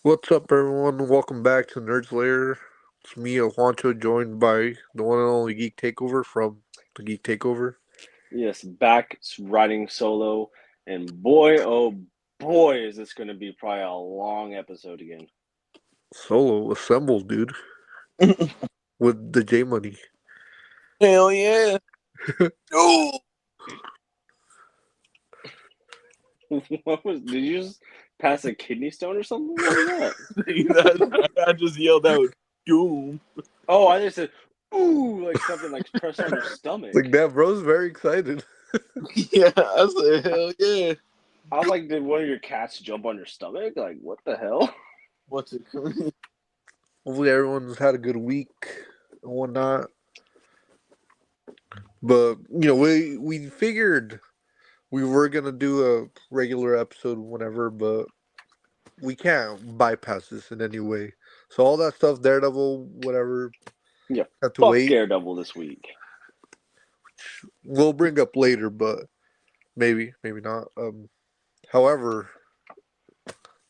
What's up, everyone? Welcome back to Nerds Lair. It's me, Juancho, joined by the one and only Geek Takeover from the Geek Takeover. Yes, back riding solo, and boy, oh boy, is this going to be probably a long episode again. Solo assembled, dude, with the J Money. Hell yeah. Oh, What was? Did you just pass a kidney stone or something? What was that? I just yelled out doom. Oh, I just said, "Ooh!" Like something like pressed on your stomach. Like that, bro's very excited. Yeah, I said hell yeah. I was like, "Did one of your cats jump on your stomach? Like, what the hell?" What's it? Hopefully, everyone's had a good week and whatnot. But we figured we were gonna do a regular episode whenever, but we can't bypass this in any way. So all that stuff, Daredevil, whatever, Yeah, have to fuck wait. Daredevil this week. We'll bring up later, but maybe not. However,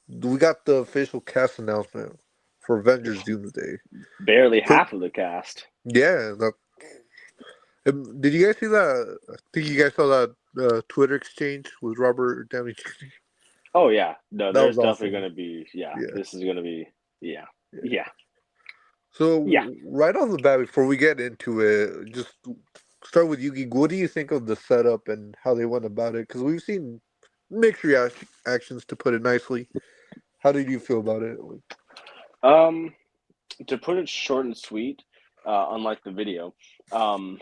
we got the official cast announcement for Avengers Doomsday. Barely Quick, half of the cast. yeah. Did you guys see that? I think you guys saw that Twitter exchange with Robert Downey Jr. Oh yeah, no, That was there's definitely awesome. going to be. Yeah, Yeah, this is going to be. Yeah, yeah. yeah, yeah. So right off the bat, before we get into it, just start with Yugi. What do you think of the setup and how they went about it? Because we've seen mixed reactions, to put it nicely. How did you feel about it? Um, to put it short and sweet, unlike the video, um,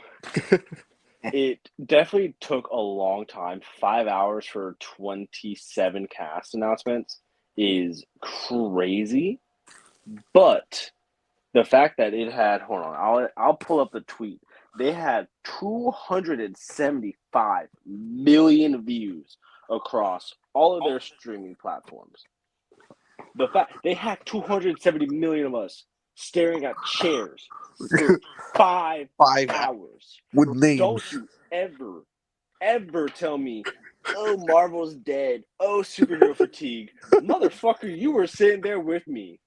it definitely took a long time. 5 hours for 27 cast announcements is crazy. But the fact that it had, hold on, I'll pull up the tweet. They had 275 million views across all of their streaming platforms. The fact they had 270 million of us staring at chairs for 5 hours. hours. With Don't names. you ever tell me, oh, Marvel's dead. Oh, superhero fatigue. Motherfucker, you were sitting there with me.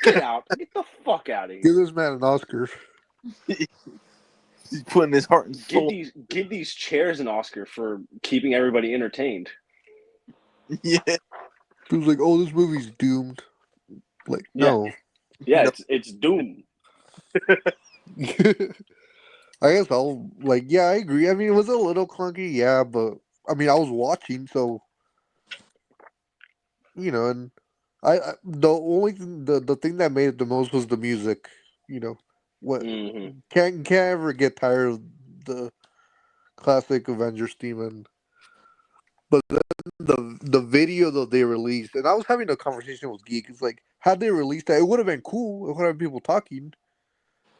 Get out. Get the fuck out of Give here. this man an Oscar. He's putting his heart and Give soul. these chairs an Oscar for keeping everybody entertained. Yeah. He was like, "Oh, this movie's doomed." Like, Yeah. no. Yeah, No. it's Doom. I guess I'll like. Yeah, I agree. I mean, it was a little clunky. Yeah, but I mean, I was watching, so and the only the thing that made it the most was the music. You know, what Mm-hmm. can't ever get tired of the classic Avengers theme, and but then the video that they released, and I was having a conversation with Geek. It's like, had they released that, it would have been cool. It would have been people talking.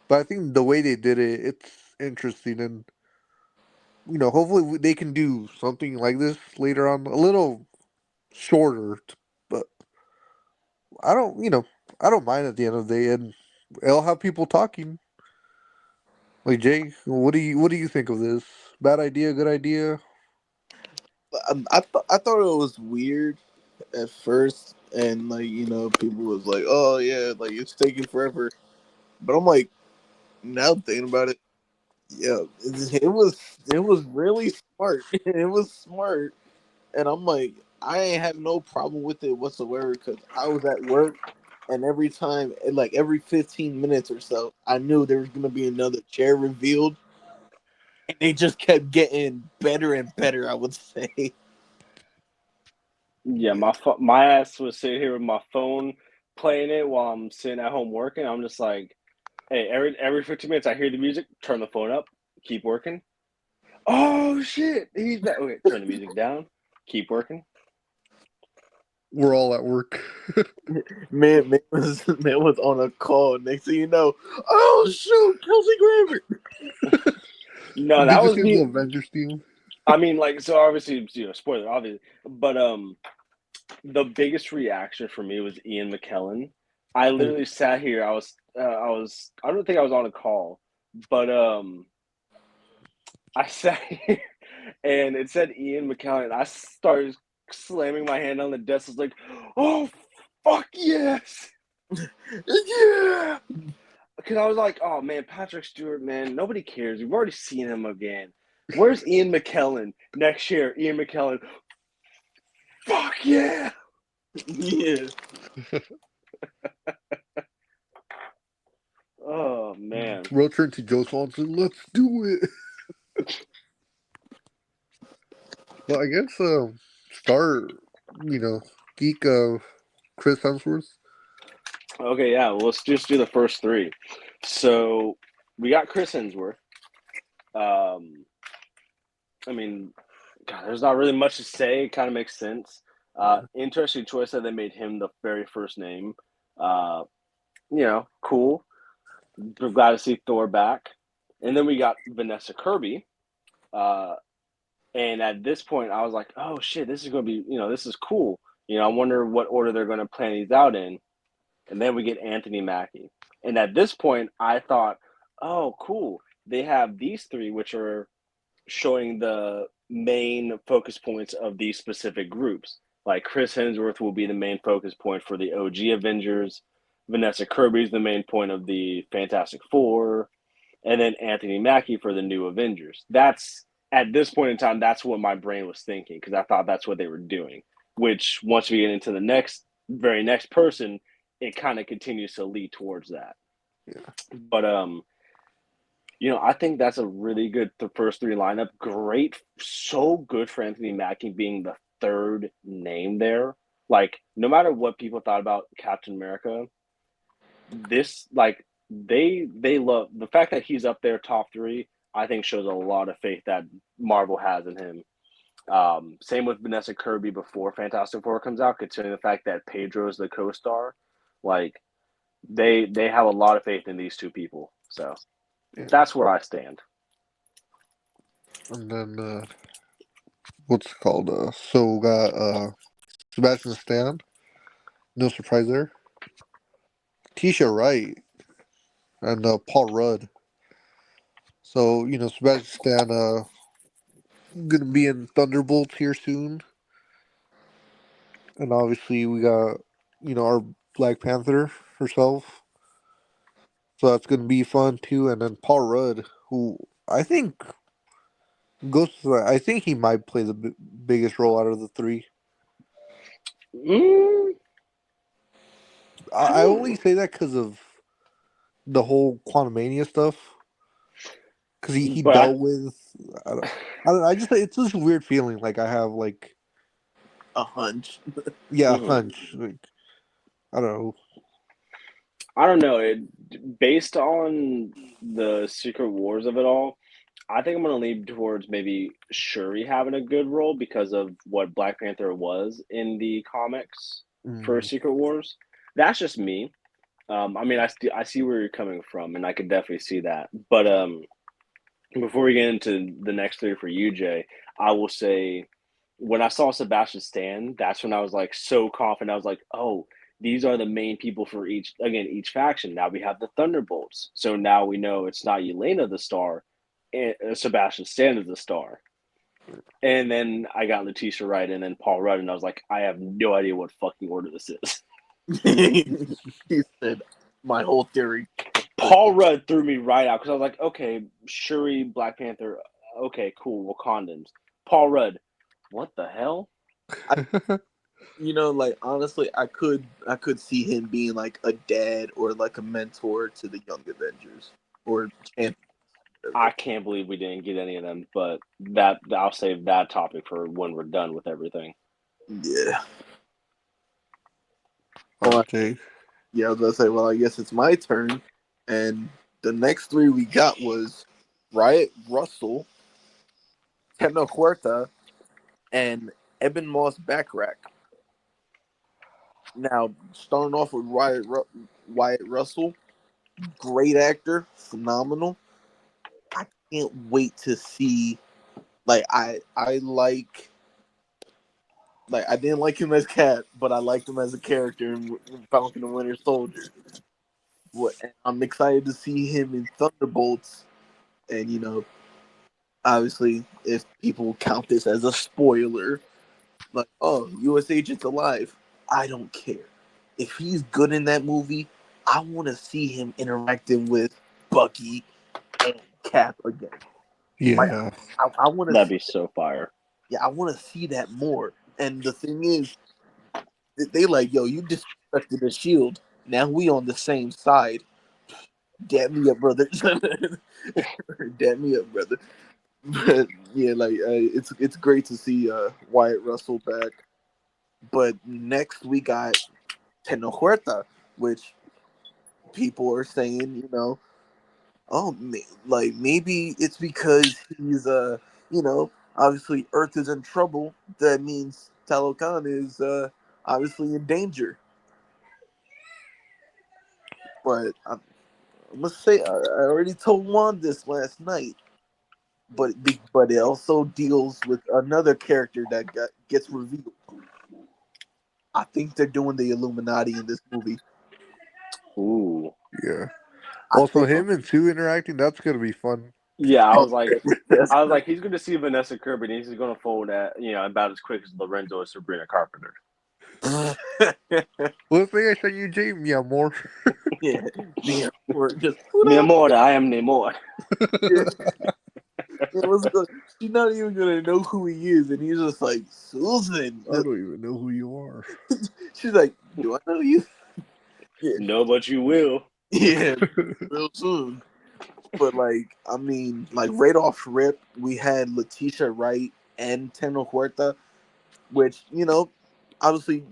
But I think the way they did it, it's interesting, and hopefully they can do something like this later on, a little shorter. But I don't mind at the end of the day, and it'll have people talking. Like Jay, what do you think of this? Bad idea, good idea? I thought it was weird at first, and people was like, "Oh yeah, like it's taking forever." But I'm like, now thinking about it, yeah, it was really smart. It was smart, and I'm like, I ain't have no problem with it whatsoever because I was at work, and every time, like every 15 minutes or so, I knew there was gonna be another chair revealed, and they just kept getting better and better. I would say, Yeah, my ass was sitting here with my phone playing it while I'm sitting at home working. I'm just like, hey, every 15 minutes I hear the music, turn the phone up, keep working. Oh shit, he's back. Okay, turn the music down, keep working. We're all at work. man was on a call. Next thing you know, oh shoot, Kelsey Grammer. No, Did that you was see the me. Avengers theme? I mean, like, so obviously, spoiler, obviously, but the biggest reaction for me was Ian McKellen. I Oh, literally sat here. I don't think I was on a call, but I sat here and it said Ian McKellen. I started slamming my hand on the desk. I was like, oh, fuck yes. Yeah. Because I was like, oh man, Patrick Stewart, man, nobody cares. We've already seen him again. Where's Ian McKellen next year? Ian McKellen, fuck yeah. Yeah. Oh man. Road turn to Joe Swanson. Let's do it. Well, I guess star, geek Chris Hemsworth. Okay, yeah, well, let's just do the first three. So we got Chris Hemsworth. I mean, God, there's not really much to say. It kind of makes sense. Interesting choice that they made him the very first name. Uh, cool. We're glad to see Thor back. And then we got Vanessa Kirby. Uh, and at this point, I was like, oh shit, this is going to be, this is cool. I wonder what order they're going to plan these out in. And then we get Anthony Mackie. And at this point, I thought, oh, cool. They have these three, which are showing the main focus points of these specific groups. Like Chris Hemsworth will be the main focus point for the OG Avengers. Vanessa Kirby is the main point of the Fantastic Four. And then Anthony Mackie for the new Avengers. That's, at this point in time, that's what my brain was thinking because I thought that's what they were doing. Which, once we get into the very next person, it kind of continues to lead towards that. Yeah. But I think that's a really good first three lineup. Great, so good for Anthony Mackie being the third name there. Like, no matter what people thought about Captain America, this they love the fact that he's up there top three. I think shows a lot of faith that Marvel has in him. Same with Vanessa Kirby before Fantastic Four comes out, considering the fact that Pedro is the co-star. Like, they have a lot of faith in these two people. So Yeah. that's where I stand. And then what's it called? So we got Sebastian Stan. No surprise there. Tisha Wright and Paul Rudd. So Sebastian Stan gonna be in Thunderbolts here soon, and obviously we got our Black Panther herself. So that's gonna be fun too. And then Paul Rudd, who I think I think he might play the biggest role out of the three. Mm, I only say that because of the whole Quantumania stuff. Because he but dealt with I don't know. I just it's this weird feeling like I have like A hunch. a mhm. hunch like I don't know. I don't know. Based on the Secret Wars of it all, I think I'm going to lean towards maybe Shuri having a good role because of what Black Panther was in the comics for Mm, Secret Wars. That's just me. I mean, I see where you're coming from, and I could definitely see that. But before we get into the next three for you, Jay, I will say when I saw Sebastian Stan, that's when I was like so confident. I was like, oh, these are the main people for each faction. Now we have the Thunderbolts. So now we know it's not Yelena the star, and Sebastian Stan is the star. And then I got Letitia Wright and then Paul Rudd, and I was like, I have no idea what fucking order this is. He said, "My whole theory." Paul Rudd threw me right out because I was like, okay, Shuri, Black Panther, okay, cool, Wakandans. Paul Rudd, what the hell? Like honestly, I could see him being like a dad or like a mentor to the young Avengers or champions. I can't believe we didn't get any of them, but that I'll save that topic for when we're done with everything. Yeah. Well, okay. yeah, I was gonna say, well, I guess it's my turn, and the next three we got was Riot Russell, Tecno Huerta, and Eben Moss Backrack. Now, starting off with Wyatt Russell, great actor, phenomenal. I can't wait to see. Like, I like I didn't like him as Cap, but I liked him as a character in Falcon and Winter Soldier. I'm excited to see him in Thunderbolts, and obviously, if people count this as a spoiler, like, oh, U.S. agent's alive, I don't care. if he's good in that movie, I want to see him interacting with Bucky and Cap again. Like Yeah. I want to That'd see, be so fire. yeah, I want to see that more. And the thing is, they like, yo, you disrespected the Shield. Now we on the same side. Dab me up, brother. Dab me up, brother. But yeah, like it's great to see Wyatt Russell back. But next we got Teno Huerta, which people are saying, oh, like maybe it's because he's obviously Earth is in trouble. That means Talocan is obviously in danger. But I must say, I already told Juan this last night. But it also deals with another character that gets revealed. I think they're doing the Illuminati in this movie. Ooh. Yeah. I Also, think. him and Sue interacting, that's going to be fun. Yeah, Oh, that's I was like, he's going to see Vanessa Kirby, and he's going to fold at about as quick as Lorenzo or Sabrina Carpenter. Well, thing I sent you, Jay, yeah, more. yeah, yeah. Or just Mi amor, I am Namor. yeah, let's go. She's not even gonna know who he is, and he's just like Susan. I don't even know who you are. She's like, "Do I know you?" Yeah, No, but you will. yeah, real soon. But like, I mean, like right off rip, we had Letitia Wright and Teno Huerta, which obviously,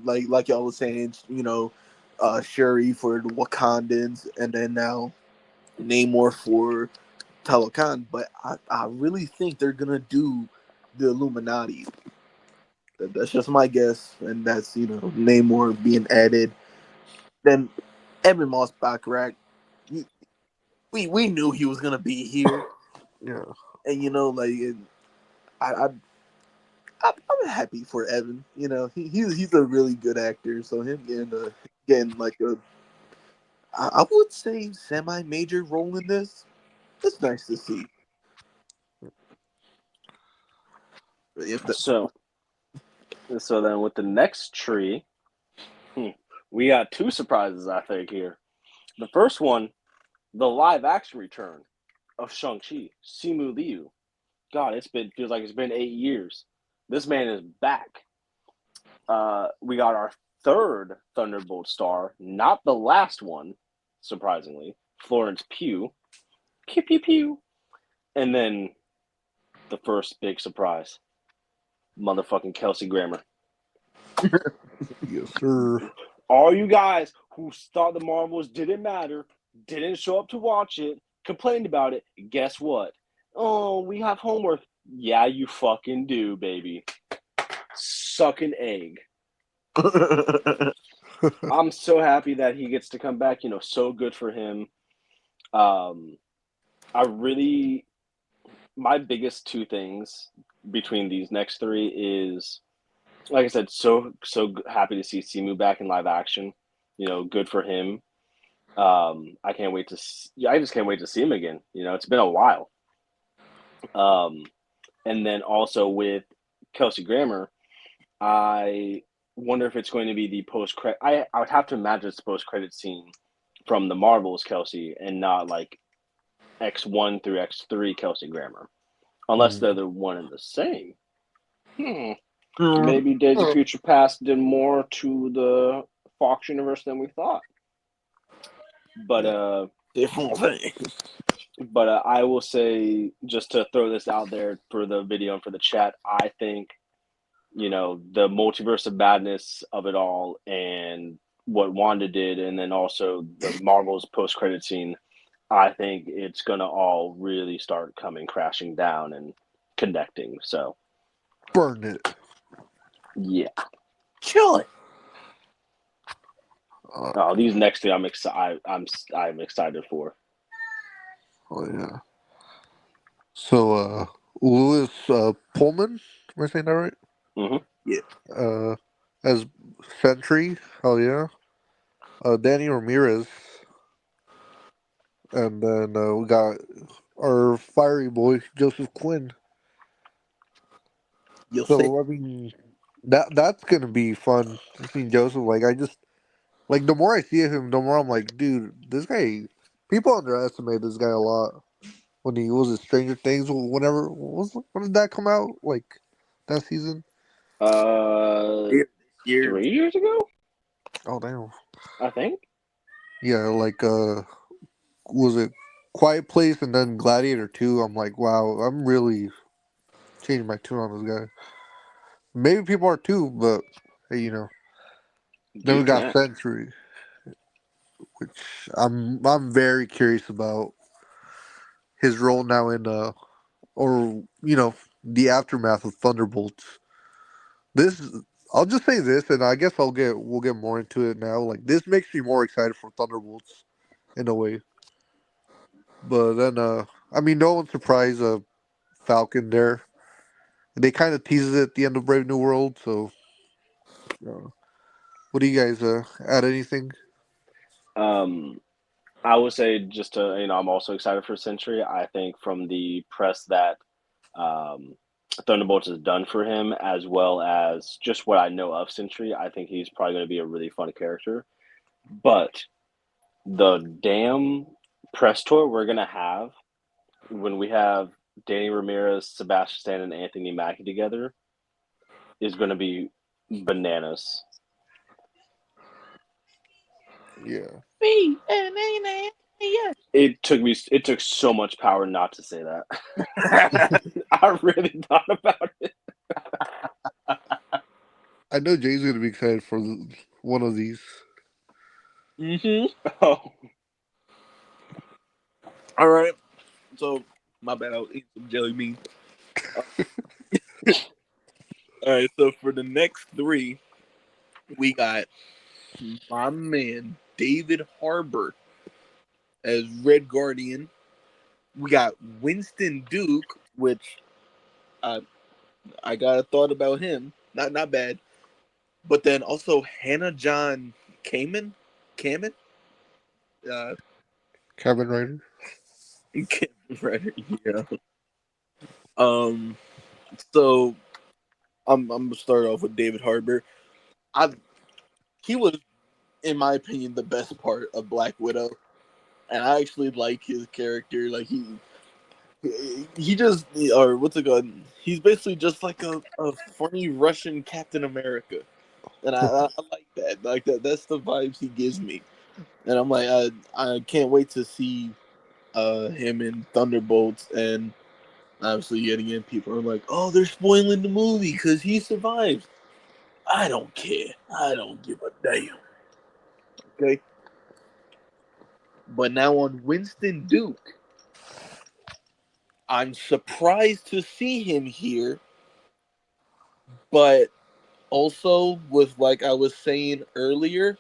like y'all was saying, Shuri for the Wakandans, and then now Namor for Talocan. But I really think they're gonna do the Illuminati. That's just my guess, and that's Namor being added. Then Evan Moss Backrack, we knew he was gonna be here, Yeah. and I, I I'm happy for Evan. He's a really good actor, so him getting like I would say semi major role in this. It's nice to see. If the, So, so then with the next tree, we got two surprises, I think, here. The first one, the live action return of Shang-Chi, Simu Liu. God, feels like it's been 8 years. This man is back. We got our third Thunderbolt star, not the last one, surprisingly, Florence Pugh. Pew pew pew. And then the first big surprise, motherfucking Kelsey Grammer. Yes, sir. All you guys who thought the Marvels didn't matter, didn't show up to watch it, complained about it, guess what? Oh, we have homework. Yeah, you fucking do, baby. Suck an egg. I'm so happy that he gets to come back. So good for him. I really, my biggest two things between these next three is, like I said, so happy to see Simu back in live action. Good for him. I can't wait to. I just can't wait to see him again. It's been a while. And then also with Kelsey Grammer, I wonder if it's going to be the post credit. I would have to imagine it's the post credit scene from the Marvels Kelsey, and not like X1 through X3 Kelsey Grammer, unless they're the one and the same. Maybe Days of Future Past did more to the Fox universe than we thought. But different thing. but I will say, just to throw this out there for the video and for the chat, I think the multiverse of madness of it all, and what Wanda did, and then also the Marvel's post credit scene, I think it's gonna all really start coming crashing down and connecting. So Burn it. yeah. Chill it. Oh, these next two I'm excited. I'm excited for. Oh yeah. So Louis Pullman, am I saying that right? Mm-hmm. Yeah. As Sentry, hell yeah. Danny Ramirez, and then we got our fiery boy Joseph Quinn. You'll say So I mean, that's gonna be fun. I mean, Joseph, like I just Like the more I see of him, the more I'm like, dude, this guy. People underestimate this guy a lot. When he was in Stranger Things, whenever when did that come out? Like that season? Uh, This year, 3 years ago, Oh damn. I think. Yeah, like was it Quiet Place and then Gladiator 2? I'm like, wow, I'm really changing my tune on this guy. Maybe people are too, but hey, then we Dude's got next. Century, which I'm very curious about his role now in or the aftermath of Thunderbolts. This I'll just say this, and I guess we'll get more into it now. Like this makes me more excited for Thunderbolts in a way. But then I mean no one's surprised Falcon there. They kind of teased it at the end of Brave New World, so what do you guys add anything? Um, I would say just to I'm also excited for Century. I think from the press that um, Thunderbolts has done for him, as well as just what I know of Century, I think he's probably going to be a really fun character. But the damn press tour we're going to have when we have Danny Ramirez, Sebastian Stan, and Anthony Mackie together is going to be bananas. Yeah. It took so much power not to say that. I really thought about it. I know Jay's gonna be excited for one of these. Oh, all right. So my bad. I was eating some jelly beans. All right. So for the next three, we got my man David Harbour as Red Guardian. We got Winston Duke, which I I got a thought about him. Not bad. But then also Hannah John Kamen, uh, Cabin Rider. right? Yeah. Um. So I'm gonna start off with David Harbour. I He was, in my opinion, the best part of Black Widow, and I actually like his character. Like he just or what's it called? He's basically just like a funny Russian Captain America, and I like that. Like that's the vibes he gives me, and I'm like I can't wait to see him in Thunderbolts, and obviously yet again people are like, oh, they're spoiling the movie because he survives. I don't care. I don't give a damn. Okay, but now on Winston Duke, I'm surprised to see him here, but also with like I was saying earlier,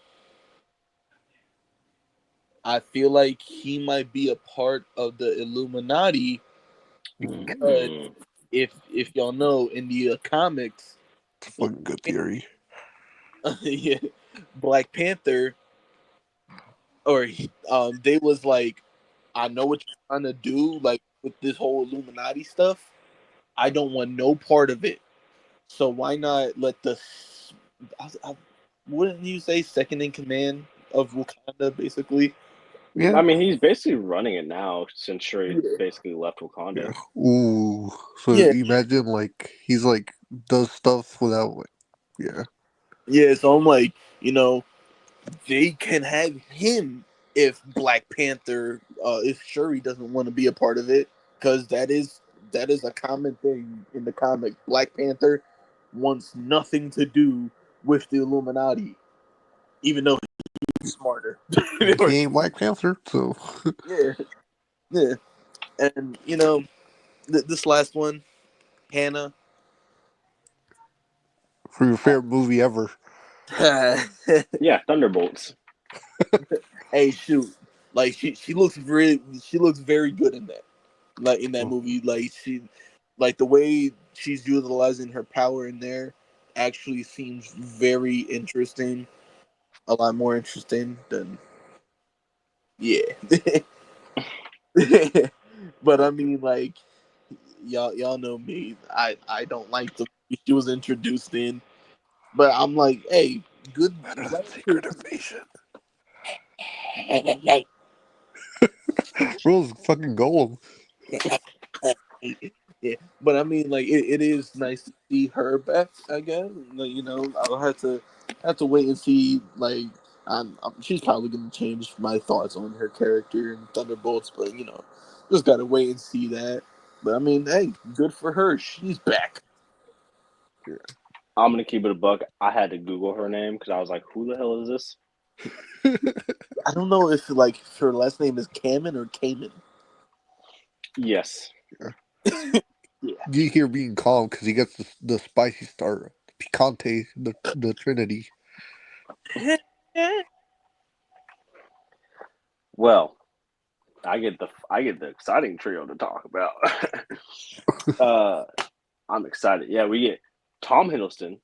I feel like he might be a part of the Illuminati because mm. if y'all know in the comics, It's a Black, fucking good theory. yeah, Black Panther or they was like, I know what you're trying to do, like with this whole Illuminati stuff. I don't want no part of it. So why not let wouldn't you say second in command of Wakanda basically? Yeah. I mean, he's basically running it now since Shuri Yeah. basically left Wakanda. Yeah. Ooh. So Yeah, imagine like he's like does stuff without like yeah. yeah. So I'm like, they can have him if Black Panther, if Shuri doesn't want to be a part of it, because that is a common thing in the comic. Black Panther wants nothing to do with the Illuminati, even though he's smarter. He ain't Black Panther, so Yeah, yeah. And this last one, Hannah. for your favorite movie ever. Yeah, Thunderbolts. Hey, shoot! Like she looks very good in that. Like in that movie, like the way she's utilizing her power in there, actually seems very interesting. A lot more interesting than yeah. But I mean, like y'all know me. I don't like the movie she was introduced in. But I'm like, hey, good Better than write Secret her, Invasion. Bro's fucking golem. Yeah, but I mean, like it is nice to see her back. I guess like, I'll have to wait and see. Like, she's probably gonna change my thoughts on her character in Thunderbolts, but just gotta wait and see that. But I mean, hey, good for her. She's back. I'm gonna keep it a buck. I had to Google her name because I was like, "Who the hell is this?" I don't know if like her last name is Kamen or Kamen. Yes. Yeah. You hear being calm because he gets the spicy star, picante, the Trinity. Well, I get the exciting trio to talk about. uh, I'm excited. Yeah, we get Tom Hiddleston.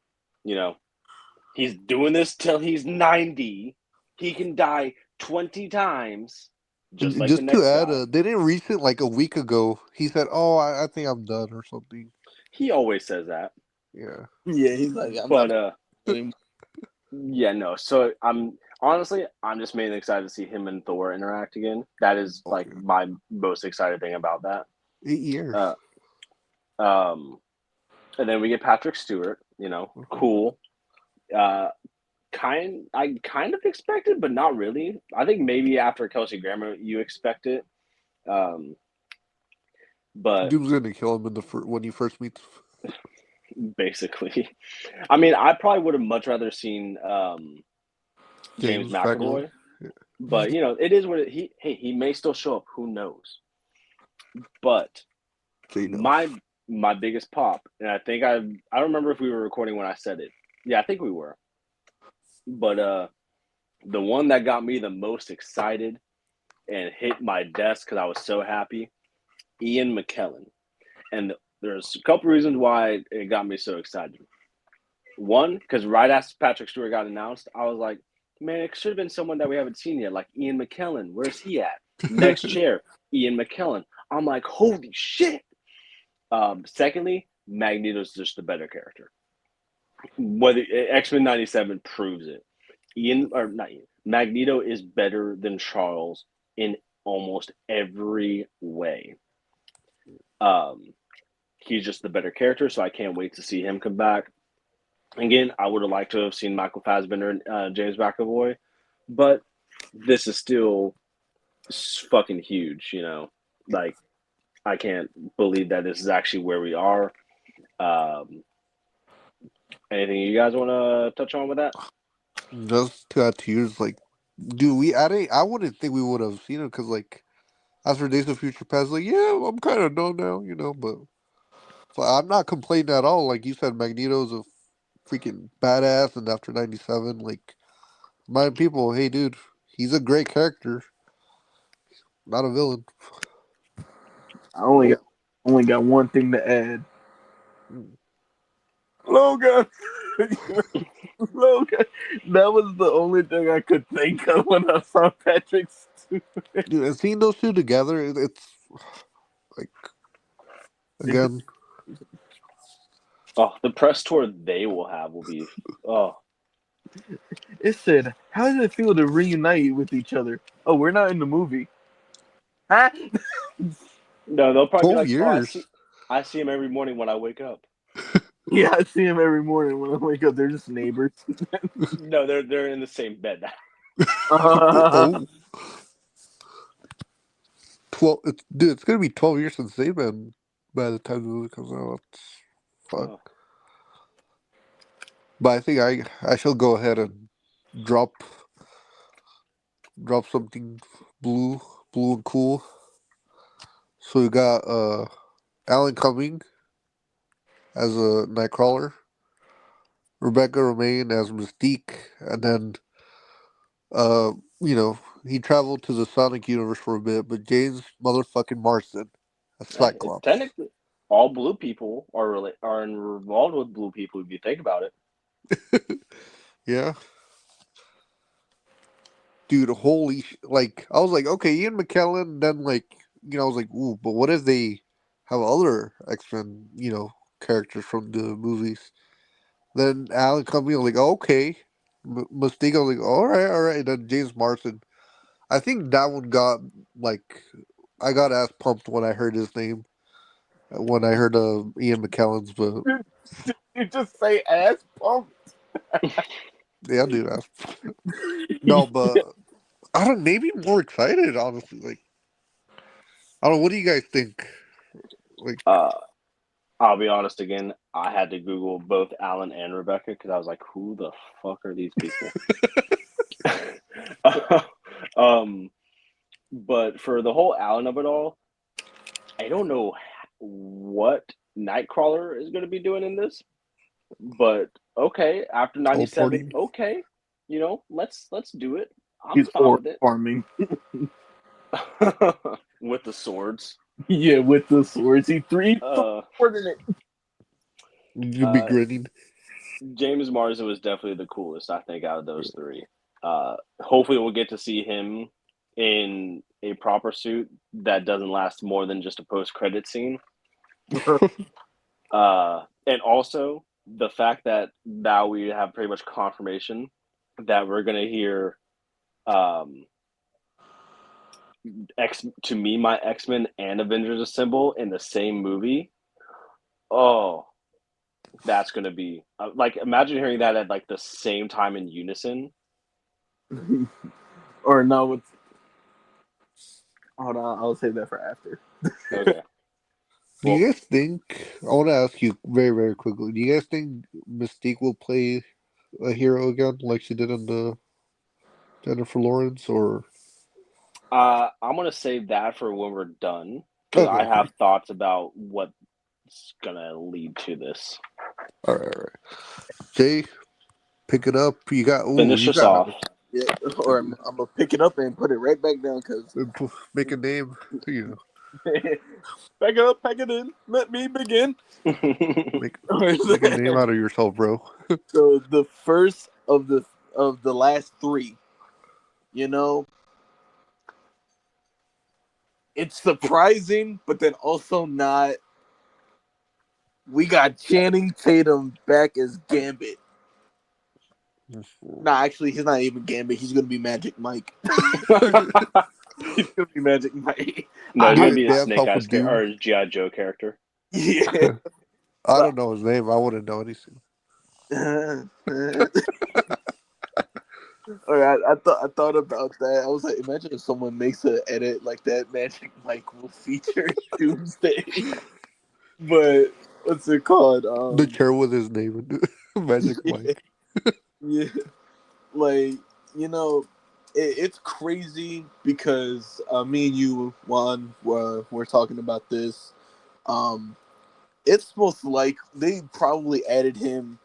He's doing this till he's 90. He can die 20 times, just like the Just to next add, guy. they didn't recent like a week ago. He said, "Oh, I think I'm done" or something. He always says that. Yeah. Yeah, he's like, I'm But not anymore. yeah, no. So I'm just mainly excited to see him and Thor interact again. That is like Okay. my most excited thing about that. 8 years. Uh, um, and then we get Patrick Stewart. Cool. I kind of expected, but not really. I think maybe after Kelsey Grammer, you expect it. Um, but Doom's gonna kill him in when he first meets. basically, I mean, I probably would have much rather seen James James McAvoy. McAvoy, but it is what he may still show up. Who knows? But J Dubs. my biggest pop, and I don't remember if we were recording when I said it. Yeah, I think we were. But the one that got me the most excited and hit my desk because I was so happy, Ian McKellen. And there's a couple reasons why it got me so excited. One, because right after Patrick Stewart got announced, I was like, man, it should have been someone that we haven't seen yet, like Ian McKellen. Where's he at? Next chair, Ian McKellen. I'm like, holy shit. Secondly, Magneto's just the better character. Whether X-Men 97 proves it. Magneto is better than Charles in almost every way. He's just the better character, so I can't wait to see him come back. Again, I would have liked to have seen Michael Fassbender and James McAvoy, but this is still fucking huge, Like, I can't believe that this is actually where we are. Anything you guys want to touch on with that? Just to add to yours, like, dude, I wouldn't think we would have seen it because, like, as for Days of Future Past, like, yeah, I'm kind of done now, but so I'm not complaining at all. Like you said, Magneto's a freaking badass, and after '97, like, my people, hey, dude, he's a great character, not a villain. I only got one thing to add. Logan. Logan. That was the only thing I could think of when I saw Patrick Stewart. Dude, and seeing those two together, it's like, again, Oh, the press tour they will have will be It said, "How does it feel to reunite with each other?" Oh, we're not in the movie. Huh? no, they'll probably be 12 like, oh, years. I see him every morning when I wake up. Yeah, I see him every morning when I wake up. They're just neighbors. No, they're in the same bed. Oh, 12. Dude, it's gonna be 12 years since they've been by the time the movie comes out. Fuck. Oh. But I think I shall go ahead and drop something blue, and cool. So we got Alan Cumming as a Nightcrawler, Rebecca Romaine as Mystique, and then uh you know he traveled to the Sonic universe for a bit, but James motherfucking Marsden as Hey, it's Cyclops. technically all blue people are involved with blue people if you think about it. Yeah, dude, holy like I was like, okay, Ian McKellen. Then like I was like, ooh, but what if they have other X-Men characters from the movies? Then Alan Cumming, I was like, okay. Mystique, I was like, all right. And then James Marsden. I think that one got like I got ass pumped when I heard his name. When I heard Ian McKellen's, but Did you just say ass pump? yeah, dude, no, but I don't. Maybe more excited, honestly. Like, I don't know. What do you guys think? Like, Uh, I'll be honest again. I had to Google both Alan and Rebecca because I was like, "Who the fuck are these people?" um, but for the whole Alan of it all, I don't know what Nightcrawler is going to be doing in this. But okay, after 97, teleporting. okay, let's do it. I'm He's fine with it. farming. With the swords. Yeah, with the swords. He three Uh, it. You'd be uh, grinning. James Marsden was definitely the coolest, I think, out of those three. Hopefully, we'll get to see him in a proper suit that doesn't last more than just a post-credit scene. And also the fact that now we have pretty much confirmation that we're gonna hear my X-Men and Avengers Assemble in the same movie. Oh, that's gonna be like imagine hearing that at like the same time in unison. Or no, it's hold on, I'll save that for after. Okay. Do you guys think? I want to ask you very, very quickly. Do you guys think Mystique will play a hero again, like she did in the Jennifer Lawrence? Or I'm gonna save that for when we're done because okay, I okay, have thoughts about what's gonna lead to this. all right, all right. Jay, pick it up. You got. Ooh, Finish you us got. off. Yeah, or I'm gonna pick it up and put it right back down because Make a name. You pack it in. Let me begin. make make a name out of yourself, bro. So the first of the last three, you know, it's surprising, but then also not. We got Channing Tatum back as Gambit. Nah, actually, he's not even Gambit. He's gonna be Magic Mike. He's gonna be Magic Mike. No, he's gonna Dude, be a they have Snake help Eyes with Doom. or GI Joe character. Yeah. I don't know his name. I wouldn't know anything. All right, I thought about that. I was like, imagine if someone makes an edit like that. Magic Mike will feature Doomsday. But what's it called? The chair with his name, Magic Yeah, Mike. yeah. Like it's crazy because me and you, Juan, we're talking about this. Um, it's most like they probably added him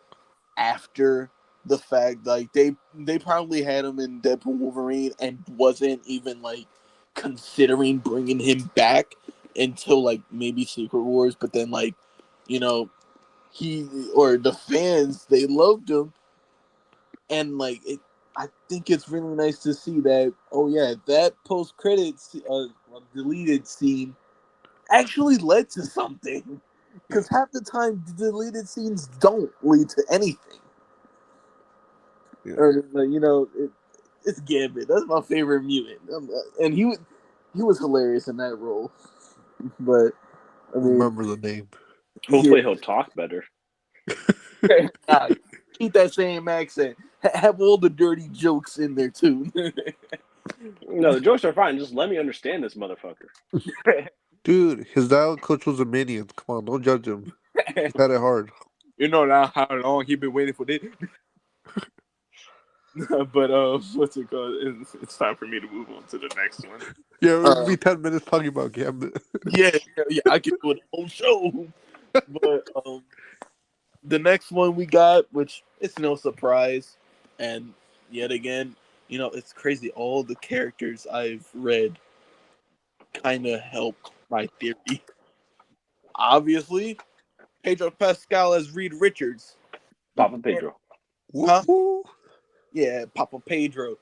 after the fact. Like they probably had him in Deadpool Wolverine and wasn't even like considering bringing him back until like maybe Secret Wars. But then like you know he or the fans they loved him and like it. I think it's really nice to see that. Oh yeah, that post credits deleted scene actually led to something. Because half the time, the deleted scenes don't lead to anything. Yeah. Or it's Gambit. That's my favorite mutant, and he was hilarious in that role. But I mean, Remember the name. yeah, Hopefully, he'll talk better. nah, keep that same accent. Have all the dirty jokes in there too. No, the jokes are fine. Just let me understand this motherfucker. Dude, his dial coach was a minion. Come on, don't judge him. He had it hard. You know now how long he been waiting for this. But what's it called? It's time for me to move on to the next one. Yeah, it'll be 10 minutes talking about Gambit. Yeah, I can do a whole show. But the next one we got, which it's no surprise, and yet again, it's crazy. All the characters I've read kind of help my theory. Obviously, Pedro Pascal as Reed Richards. Papa Pedro. Huh? Woo-hoo. Yeah, Papa Pedro.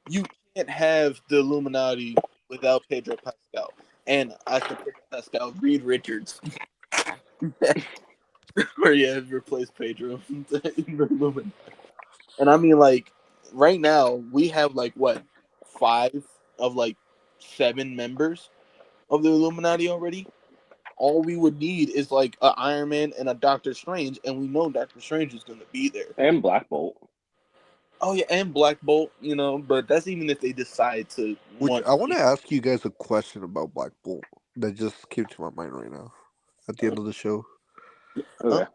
You can't have the Illuminati without Pedro Pascal. And I said Pedro Pascal, Reed Richards. Or yeah, replace Pedro in the Illuminati. And I mean, like, right now, we have, like, what, 5 of like 7 members of the Illuminati already. All we would need is like a Iron Man and a Doctor Strange, and we know Doctor Strange is going to be there. And Black Bolt. Oh yeah, and Black Bolt, but that's even if they decide to Which want. I want to ask you guys a question about Black Bolt that just came to my mind right now. At the end of the show, Uh, Okay.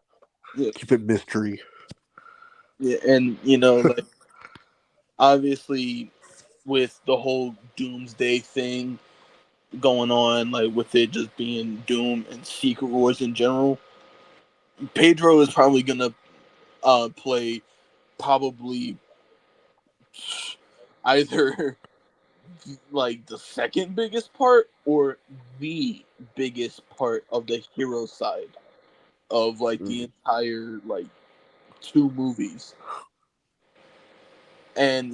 yeah, keep it mystery. yeah, and like obviously with the whole Doomsday thing going on, like with it just being Doom and Secret Wars in general, Pedro is probably gonna play probably either like the second biggest part or the biggest part of the hero side of like the Mm. entire like 2 movies. And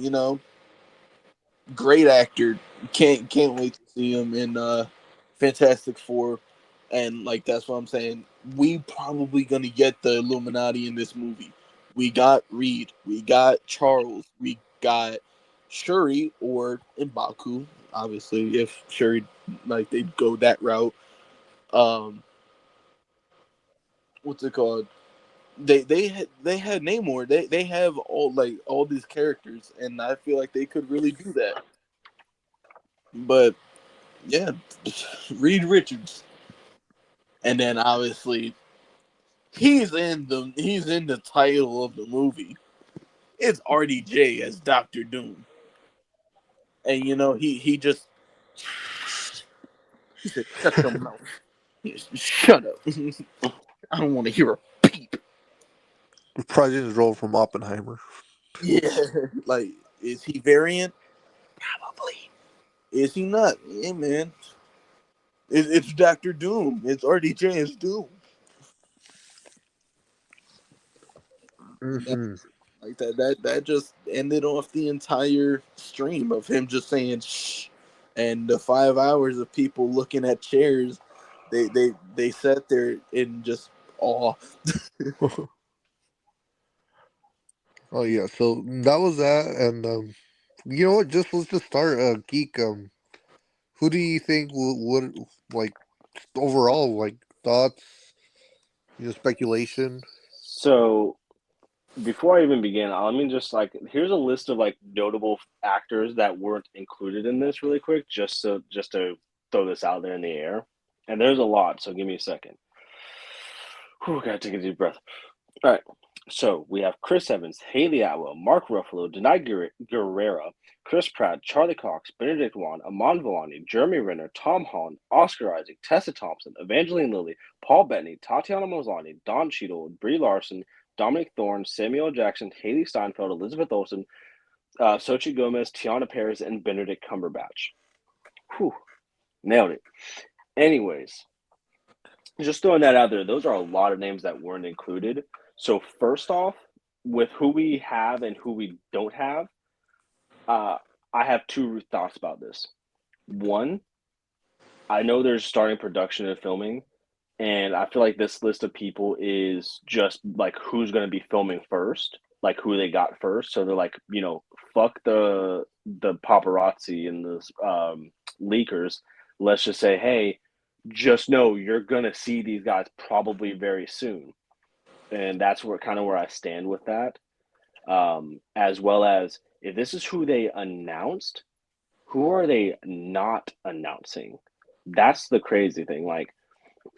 great actor. Can't wait to see him in Fantastic Four. And like that's what I'm saying. We probably gonna get the Illuminati in this movie. We got Reed, we got Charles, we got Shuri or M'Baku. Obviously, if Shuri like they go that route. Um, what's it called? They had Namor. They have all these characters, and I feel like they could really do that. But yeah, Reed Richards, and then obviously he's in the title of the movie. It's RDJ as Doctor Doom, and he just he said, "Shut your mouth." Shut up. I don't want to hear a peep. Reprising his role from Oppenheimer. Yeah, like is he variant? Probably. Is he not? Yeah, man. It's Doctor Doom. It's RDJ as Doom. Hmm. Like that just ended off the entire stream of him just saying shh, and the 5 hours of people looking at chairs. They sat there in just awe. Oh yeah, so that was that, and you know what? Let's just start. Geek. Who do you think would like overall like thoughts? Speculation. So before I even begin, let me just here's a list of notable actors that weren't included in this really quick, just to throw this out there in the air. And there's a lot, so give me a second. Whew, gotta take a deep breath. All right. So we have Chris Evans, Haley Atwell, Mark Ruffalo, Denai Guerrera, Chris Pratt, Charlie Cox, Benedict Wong, Amon Villani, Jeremy Renner, Tom Holland, Oscar Isaac, Tessa Thompson, Evangeline Lilly, Paul Bettany, Tatiana Maslany, Don Cheadle, Brie Larson, Dominic Thorne, Samuel Jackson, Haley Steinfeld, Elizabeth Olsen, Xochitl Gomez, Tiana Paris, and Benedict Cumberbatch. Whew, nailed it. Anyways, just throwing that out there, those are a lot of names that weren't included. So first off, with who we have and who we don't have, I have two thoughts about this. One, I know they're starting production and filming, and I feel like this list of people is just like who's going to be filming first, like who they got first. So they're like, fuck the paparazzi and the leakers. Let's just say, hey, just know you're gonna see these guys probably very soon, and that's where I stand with that. As well as if this is who they announced, who are they not announcing? That's the crazy thing. Like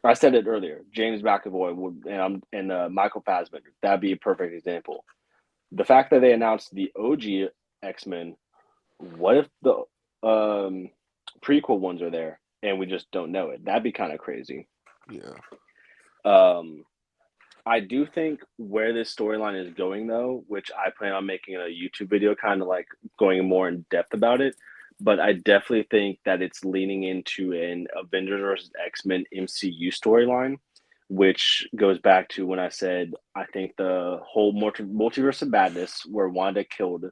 I said it earlier, James McAvoy would and Michael Fassbender. That'd be a perfect example. The fact that they announced the OG X-Men. What if the prequel ones are there and we just don't know it? That'd be kind of crazy. Yeah. Um, I do think where this storyline is going, though, which I plan on making a YouTube video, kind of like going more in depth about it. But I definitely think that it's leaning into an Avengers versus X-Men MCU storyline, which goes back to when I said I think the whole multiverse of madness, where Wanda killed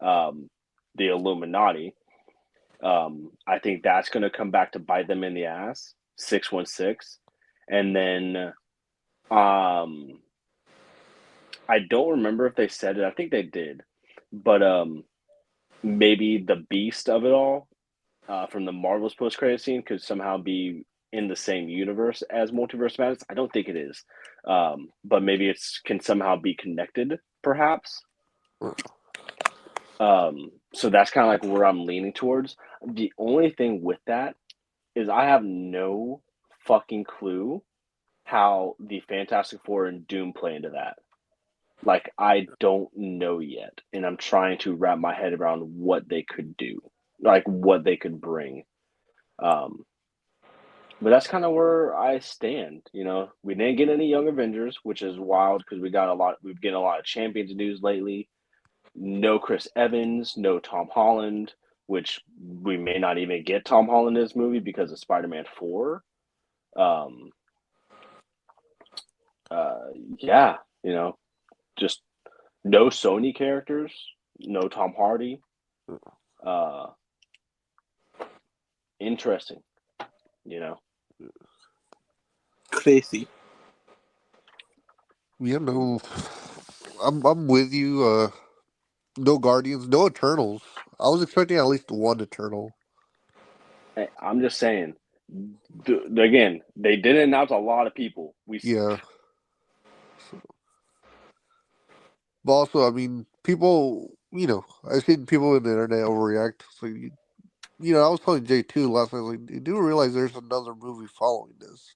um, the Illuminati. I think that's going to come back to bite them in the ass. 616, and then um, I don't remember if they said it. I think they did, but maybe the beast of it all. from the Marvel's post credit scene could somehow be in the same universe as Multiverse Madness. I don't think it is, but maybe it's can somehow be connected, perhaps. So that's kind of like where I'm leaning towards. The only thing with that is I have no fucking clue how the Fantastic Four and Doom play into that. Like I don't know yet, and I'm trying to wrap my head around what they could do, like what they could bring. Um, but that's kind of where I stand. You know, we didn't get any Young Avengers, which is wild because we got a lot. We've getting a lot of Champions news lately. No Chris Evans, no Tom Holland, which we may not even get Tom Holland in this movie because of Spider-Man 4. Um, yeah, you know, just no Sony characters, no Tom Hardy. Uh, interesting, you know. Crazy. Yeah, no, I'm with you. No Guardians, no Eternals. I was expecting at least one Eternal. I'm just saying. Again, they did announce a lot of people. Yeah, but also, I mean, people. I've seen people in the internet overreact. So I was telling Jay too last night. Like, you do realize there's another movie following this.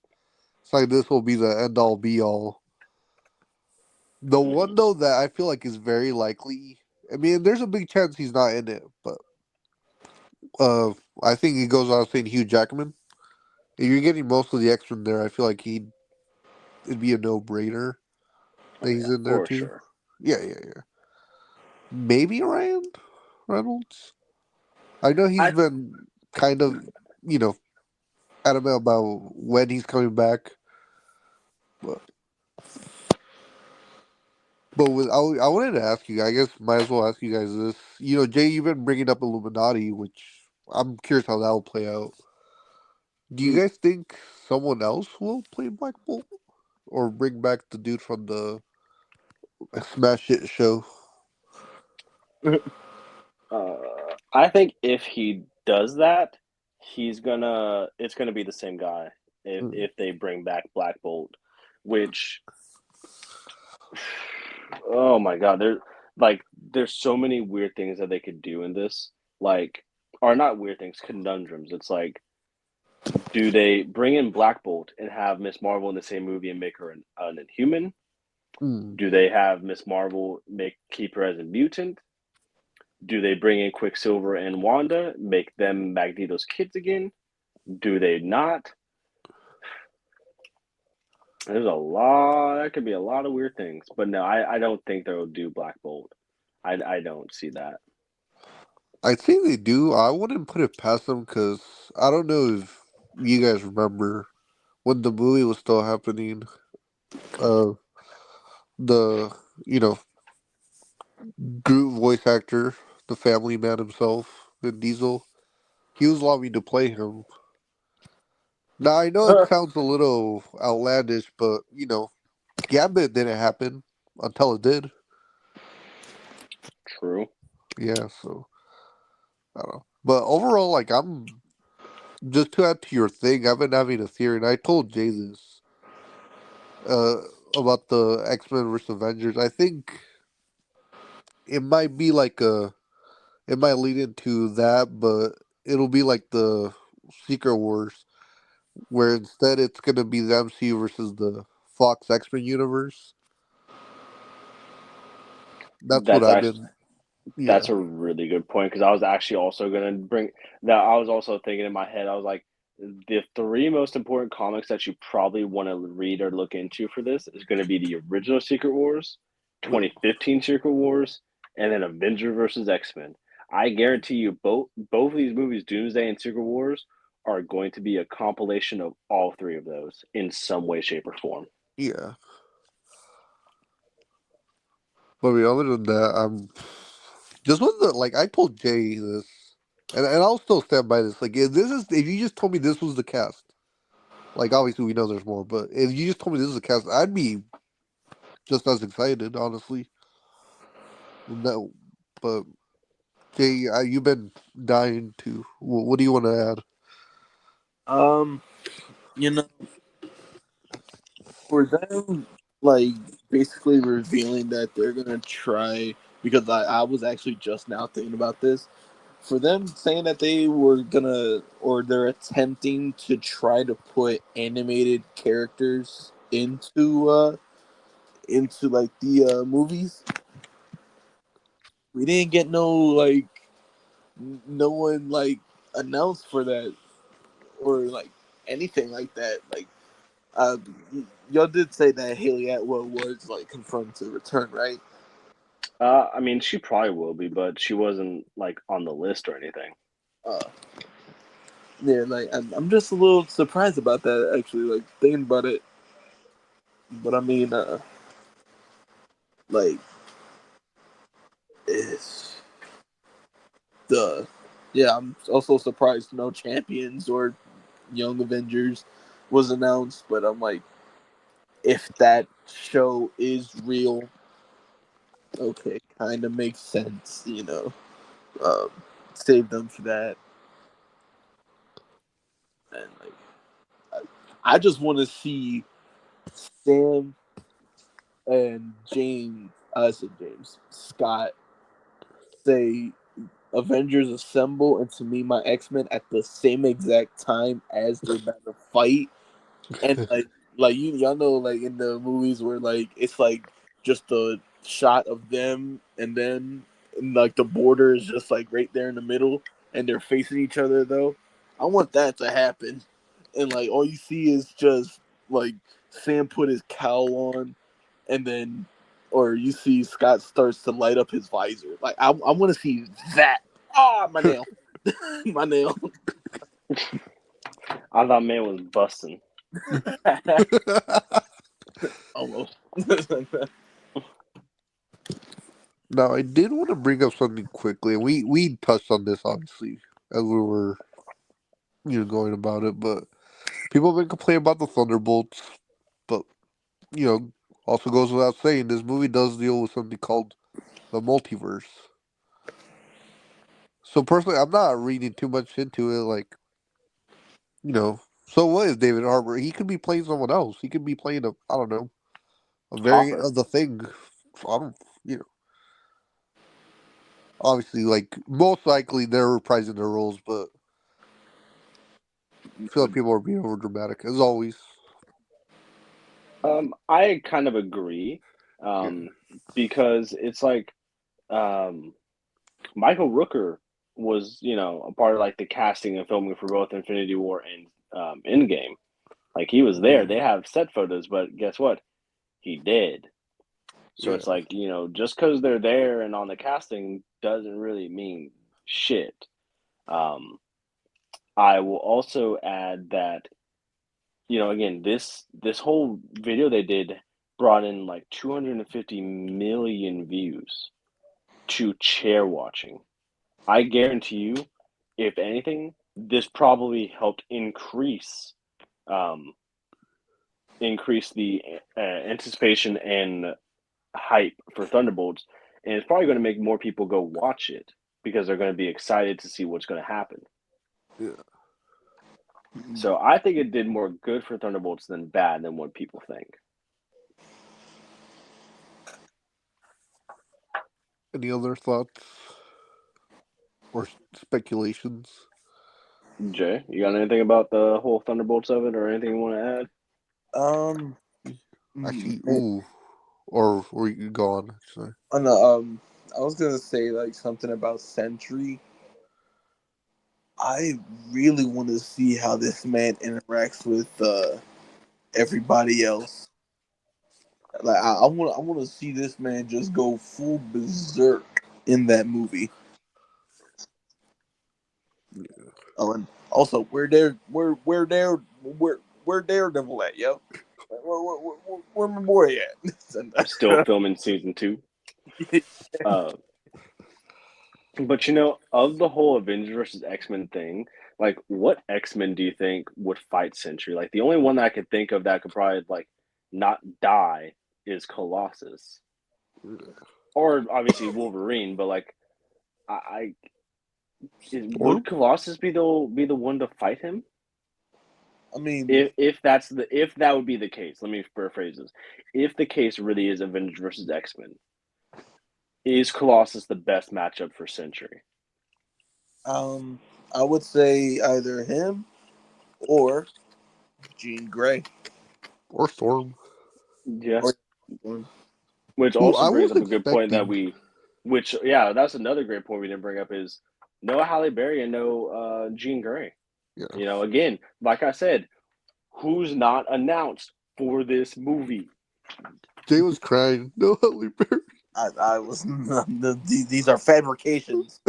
It's like this will be the end all be all. The one though that I feel like is very likely. I mean, there's a big chance he's not in it, but uh, I think he goes out saying Hugh Jackman. If you're getting most of the X Men there, I feel like it'd be a no brainer Oh that he's yeah, in there for too. sure. Yeah, yeah, yeah. Maybe Ryan Reynolds. I know he's I been kind of, you know, adamant about when he's coming back, but I wanted to ask you. I guess might as well ask you guys this. Jay, you've been bringing up Illuminati, which I'm curious how that will play out. Do you guys think someone else will play Black Bolt or bring back the dude from the Smash It show? uh, I think if he does that, it's gonna be the same guy Mm, if they bring back Black Bolt, which oh my god, there's so many weird things that they could do in this, like or not weird things, conundrums. It's like, do they bring in Black Bolt and have Miss Marvel in the same movie and make her an Inhuman? mm. Do they have Miss Marvel keep her as a mutant? Do they bring in Quicksilver and Wanda, make them Magneto's kids again? Do they not? There's a lot. That could be a lot of weird things, but no, I don't think they'll do Black Bolt. I don't see that. I think they do. I wouldn't put it past them because I don't know if you guys remember when the movie was still happening. Uh, the you know Groot voice actor, the Family Man himself, Vin Diesel, he was lobbying to play him. Now I know it sounds a little outlandish, but Gambit didn't happen until it did. True. Yeah, so I don't know. But overall, like I'm just to add to your thing, I've been having a theory, and I told Jay this uh, about the X Men versus Avengers. I think it might be it might lead into that, but it'll be like the Secret Wars, where instead it's gonna be the MCU versus the Fox X Men universe. That's what That's I've actually been. Yeah, that's a really good point because I was actually also gonna bring that. I was also thinking in my head. I was like, the three most important comics that you probably want to read or look into for this is going to be the original Secret Wars, 2015 Secret Wars, and then Avenger versus X Men. I guarantee you, both of these movies, Doomsday and Secret Wars, are going to be a compilation of all three of those in some way, shape, or form. yeah. But I mean, other than that, I'm just with the like I told Jay this, and I'll still stand by this. Like if you just told me this was the cast, like obviously we know there's more, but if you just told me this is the cast, I'd be just as excited, honestly. No, but Jay, you've been dying to. What do you want to add? Um, you know, for them, like basically revealing that they're gonna try because I was actually just now thinking about this. For them saying that they were gonna or they're attempting to try to put animated characters into like the movies. We didn't get no one like announced for that or like anything like that. Like uh, y'all did say that Haley Atwell was like confirmed to return, right? I mean, she probably will be, but she wasn't like on the list or anything. Uh, yeah, like I'm just a little surprised about that actually. Like thinking about it, but I mean, like it's the yeah. I'm also surprised no champions or Young Avengers was announced, but I'm like, if that show is real, okay, kind of makes sense, Um, save them for that, and like, I just want to see Sam and James. I said James Scott say Avengers assemble and to me my X-Men at the same exact time as they're about to fight. And like y'all know like in the movies where like it's like just a shot of them and then like the border is just like right there in the middle and they're facing each other though. I want that to happen. And like all you see is just like Sam put his cowl on and then or you see Scott starts to light up his visor. Like I want to see that. Ah, my nail. My nail. I thought man was busting. Almost. Now, I did want to bring up something quickly, and we touched on this obviously as we were going about it, but people have been complaining about the Thunderbolts, but you know also goes without saying this movie does deal with something called the multiverse. So personally, I'm not reading too much into it. Like so what is David Harbour? He could be playing someone else. He could be playing I don't know a variant Hopper. of the Thing. I don't obviously like most likely they're reprising their roles, but I feel like people are being over dramatic as always. I kind of agree, Yeah. um, because it's like um, Michael Rooker was, a part of like the casting and filming for both Infinity War and Endgame. Like he was there. Mm, They have set photos, but guess what? He did. So yeah. it's like, just because they're there and on the casting doesn't really mean shit. Um, I will also add that, again, this whole video they did brought in like 250 million views to chair watching. I guarantee you, if anything, this probably helped um, increase the anticipation and hype for Thunderbolts, and it's probably going to make more people go watch it because they're going to be excited to see what's going to happen. Yeah. So I think it did more good for Thunderbolts than bad than what people think. Any other thoughts or speculations? Jay, you got anything about the whole Thunderbolts of it, or anything you want to add? um, Actually, Man, ooh, or you can go on. Actually. on the I was gonna say like something about Sentry. I really want to see how this man interacts with everybody else. Like I want to see this man just go full berserk in that movie. Oh, and also where Daredevil at, yo? Where my boy Still at? filming season 2. Uh, but of the whole Avengers versus X-Men thing, like what X-Men do you think would fight Sentry? Like the only one that I could think of that could probably like not die is Colossus. Or obviously Wolverine, but like I would Storm? Colossus be the one to fight him? I mean, If that would be the case, let me rephrase this. If the case really is Avengers versus X-Men, is Colossus the best matchup for Century? um, I would say either him or Jean Grey. Or Storm? Yeah. Or, Which Who also I brings was up a good point that expecting. that's another great point we didn't bring up is no Halle Berry and no Jean Grey. Yeah. Again, like I said, who's not announced for this movie? Jay was crying. No Halle Berry. I was. These are fabrications.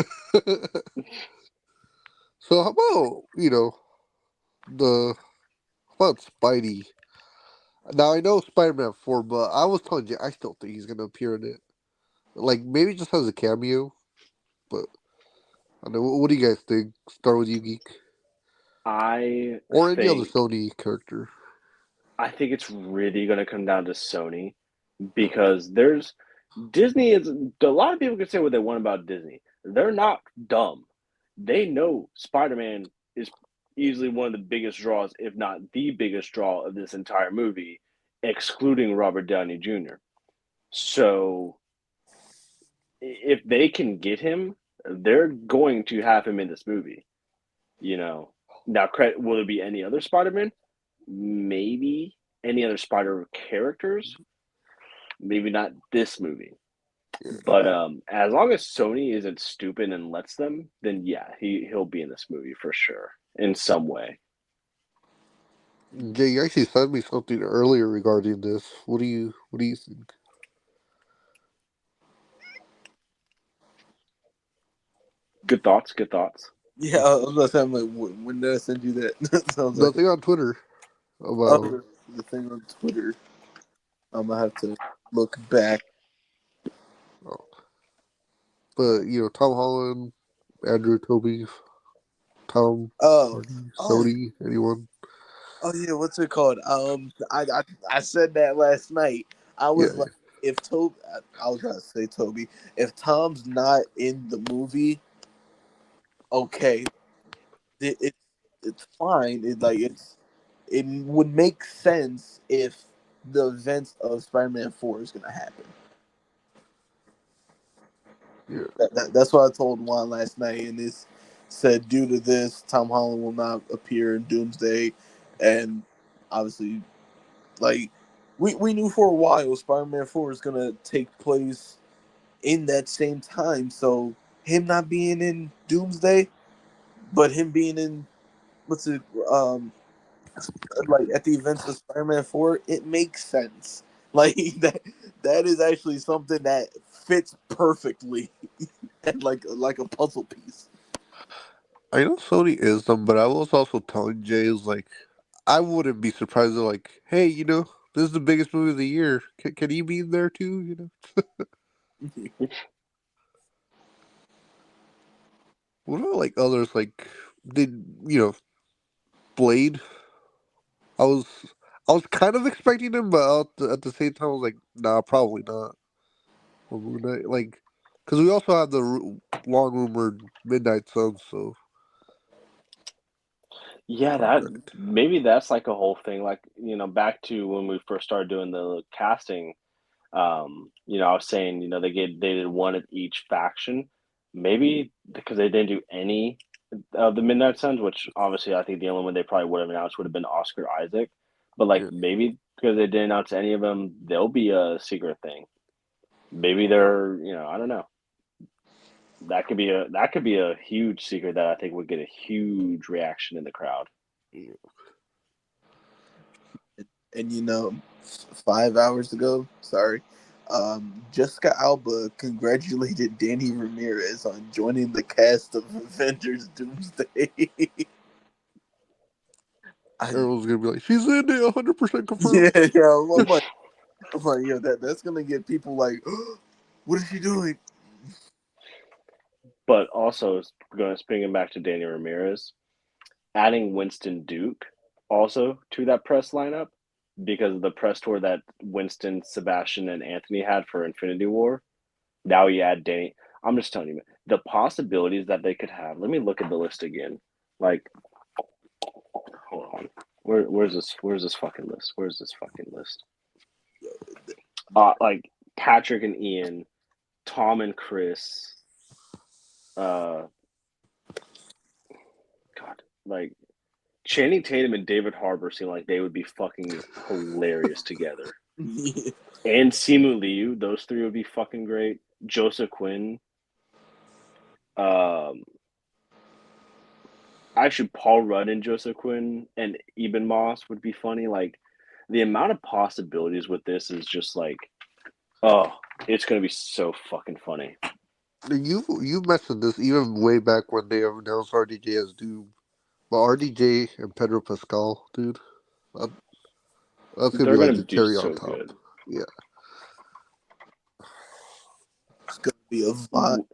So how about the how about Spidey? Now I know Spider-Man 4, but I was telling Jay I still think he's gonna appear in it. Like maybe just as a cameo, but I don't know. What do you guys think? Start with you, Geek, I or any other think Sony character. I think it's really going to come down to Sony because there's Disney is a lot of people can say what they want about Disney. They're not dumb. They know Spider-Man is easily one of the biggest draws, if not the biggest draw of this entire movie, excluding Robert Downey Jr. So if they can get him, they're going to have him in this movie. You know, now will it be any other Spider-Man? Maybe any other Spider characters, maybe not this movie. But as long as Sony isn't stupid and lets them, then yeah, he'll be in this movie for sure in some way. Jay, you actually sent me something earlier regarding this. What do you think? Good thoughts. Good thoughts. Yeah, I was gonna say, I'm like, when did I send you that? Sounds like Nothing on Twitter about oh, the thing on Twitter. I'm gonna have to look back. oh, but Tom Holland, Andrew Toby, Tom Oh, Hardy, oh, Sony, anyone? oh yeah. What's it called? I said that last night. I Yeah, was like, if Toby, I was gonna say Toby. If Tom's not in the movie, okay, it it's fine. It would make sense if the events of Spider-Man 4 is gonna happen. yeah. That's what I told Juan last night, and this said due to this, Tom Holland will not appear in Doomsday, and obviously, like we knew for a while, Spider-Man 4 is gonna take place in that same time. So him not being in Doomsday, but him being in what's it like at the events of Spider-Man 4, it makes sense. Like that is actually something that fits perfectly and like a puzzle piece. I know Sony is them, but I was also telling Jay is like, I wouldn't be surprised. They're like, hey, this is the biggest movie of the year. Can he be in there too? What about like others? Like, did Blade? I was I was kind of expecting him, but at the same time, I was like, nah, probably not. Or Moon Knight, like, because we also have the long rumored Midnight Sun, so Yeah, that project. maybe that's like a whole thing. Like back to when we first started doing the casting. I was saying, they did one of each faction. Maybe because they didn't do any of the Midnight Suns, which obviously I think the only one they probably would have announced would have been Oscar Isaac. But like Yeah, maybe because they didn't announce any of them, they'll be a secret thing. Maybe they're, I don't know. That could be a huge secret that I think would get a huge reaction in the crowd. yeah. And 5 hours ago, sorry, Jessica Alba congratulated Danny Ramirez on joining the cast of Avengers Doomsday. I, Everyone's gonna be like, she's in it, 100% yeah, confirmed. yeah, I'm like, yeah, that's gonna get people like, what is she doing? But also going springing back to Danny Ramirez, adding Winston Duke also to that press lineup because of the press tour that Winston, Sebastian, and Anthony had for Infinity War. Now you add Danny. I'm just telling you, man, the possibilities that they could have. Let me look at the list again. Like, hold on. Where's this? Where's this fucking list? Where's this fucking list? Like Patrick and Ian, Tom and Chris. God, like Channing Tatum and David Harbour seem like they would be fucking hilarious together. And Simu Liu, those three would be fucking great. Joseph Quinn. Actually, Paul Rudd and Joseph Quinn and Eben Moss would be funny. Like, the amount of possibilities with this is just like, oh, it's gonna be so fucking funny. You mentioned this even way back when they announced RDJ as Doom, but RDJ and Pedro Pascal, dude, that, that's gonna be They're like gonna the do cherry on so top. good. Yeah, It's gonna be a vibe.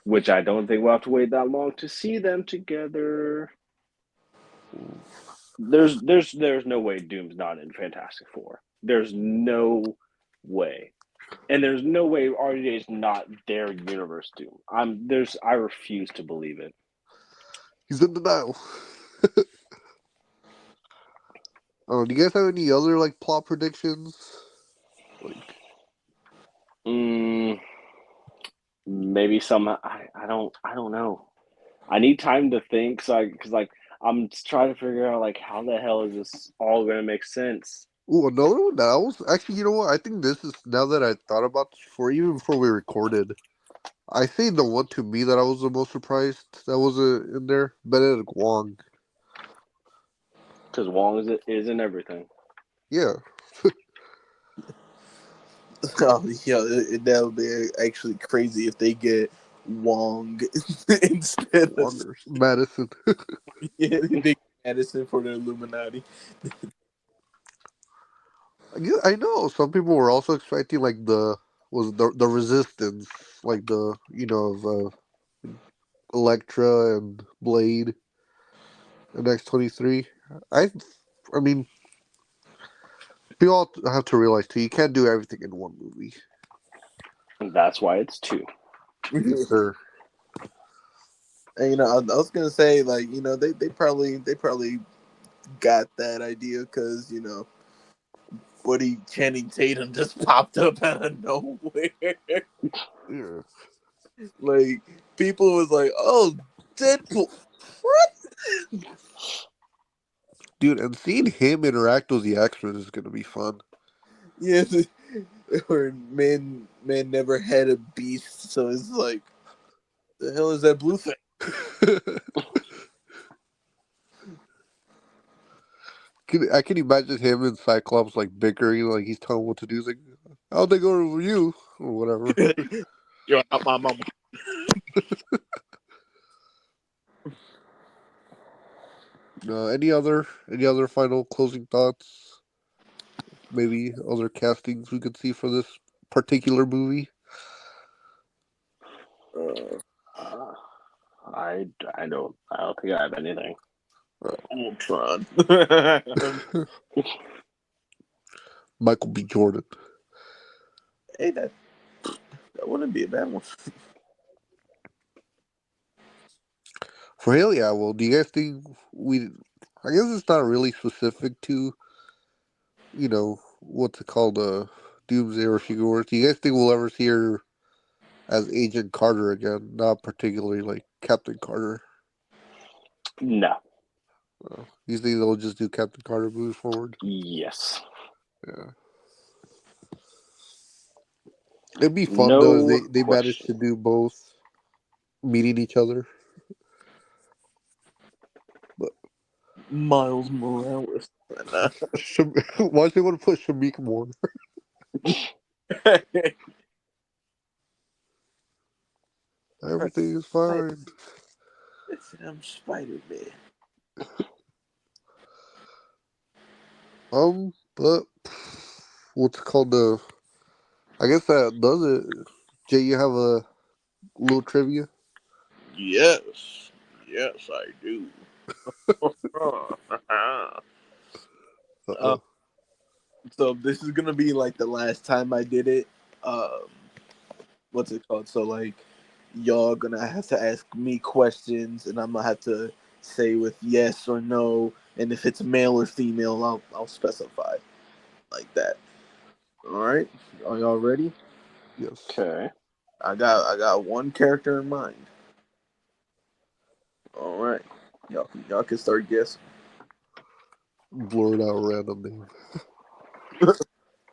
Which I don't think we'll have to wait that long to see them together. There's no way Doom's not in Fantastic Four. There's no way. And there's no way RDJ is not their universe Doom. I refuse to believe it. he's in denial. Oh, do you guys have any other like plot predictions? Like, Maybe some. I don't know. I need time to think. Because like I'm trying to figure out like how the hell is this all gonna make sense. ooh, another one that I was actually, you know what? I think this is now that I thought about this even before we recorded. I think the one to me that I was the most surprised that was in there, Benedict Wong. Because Wong is in everything. Yeah. Oh, yeah, that would be actually crazy if they get Wong instead of Wongers. Madison. yeah, they get Madison for the Illuminati. I know some people were also expecting like the resistance, like the of Elektra and Blade and X-23. I I mean, we all have to realize too, you can't do everything in one movie. And that's why it's two. Yes, sir. And I was gonna say like they probably got that idea because Woody Channing Tatum just popped up out of nowhere. Yeah. Like people was like, "Oh, Deadpool, what?" Dude, and seeing him interact with the X-Men is gonna be fun. Yeah, or man never had a beast, so it's like, the hell is that blue thing? I can imagine him and Cyclops like bickering, like he's telling him what to do. He's like, "How'd they go over you?" or whatever. You're not my mama. Any other final closing thoughts? Maybe other castings we could see for this particular movie. Uh, Uh, I don't think I have anything. Ultron. Michael B. Jordan. Hey, that wouldn't be a bad one. For hell yeah, well, do you guys think I guess it's not really specific to, what's it called, Doomsday or Secret Wars. Do you guys think we'll ever see her as Agent Carter again? Not particularly like Captain Carter. No. You think they'll just do Captain Carter moving forward? Yes. Yeah. It'd be fun though if No they managed question. to do both meeting each other. But Miles Morales. why do they want to put Shamik more? Everything is fine. Listen, I'm Spider-Man. But what's it called I guess that does it. Jay, you have a little trivia? Yes. Yes, I do. uh, Uh-oh. so this is gonna be like the last time I did it. Um, what's it called? So like y'all gonna have to ask me questions, and I'm gonna have to say with yes or no, and if it's male or female, I'll specify like that. All right, are y'all ready? Yes. Okay. I got one character in mind. All right, y'all can start guessing. Blurred out random name.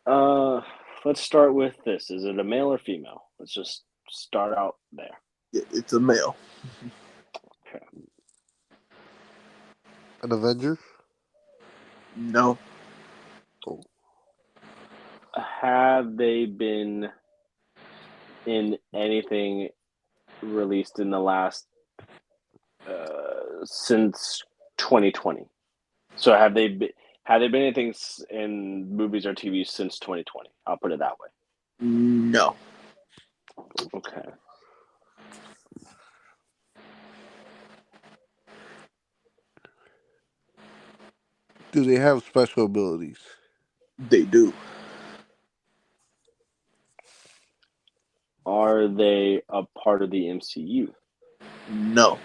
Uh, let's start with this. Is it a male or female? Let's just start out there. It's a male. Okay. An Avenger? No, Oh, Have they been in anything released in the last since 2020? So have they been anything in movies or TV since 2020? I'll put it that way. no, Okay. do they have special abilities? they do. Are they a part of the MCU? No,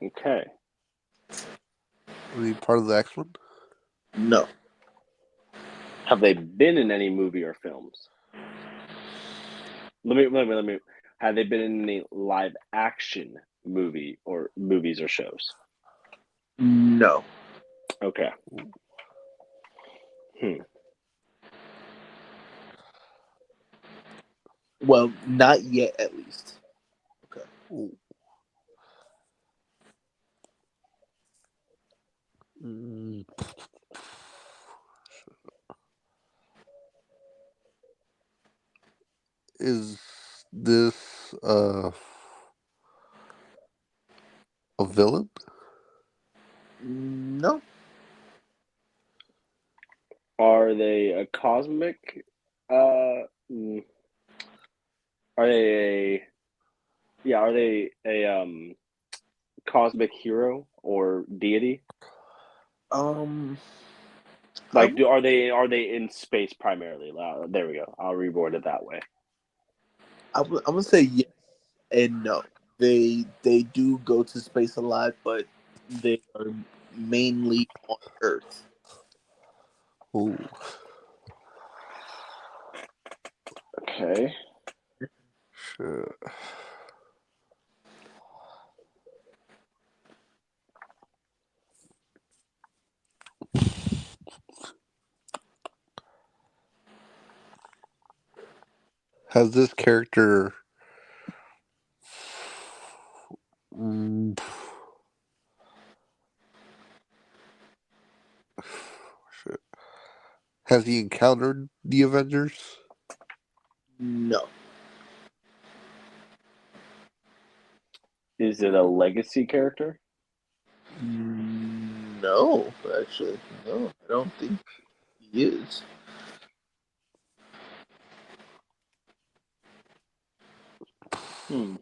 Okay. Are they part of the X-Men? no, Have they been in any movie or films? Let me. Have they been in any live action movies or shows? no. Okay. Hmm. Well, not yet, at least. Okay. Oh. Mm, is this a villain? No, Are they a cosmic? Mm, are they a yeah? Are they a cosmic hero or deity? um, I Like, w- are they in space primarily? There we go. I'll reword it that way. I'm gonna say yes and no. They do go to space a lot, but they are mainly on Earth. Oh, Okay. shit. Has this character mm, shit. Has he encountered the Avengers? No, Is it a legacy character? no, actually, no. I don't think he is. Hmm.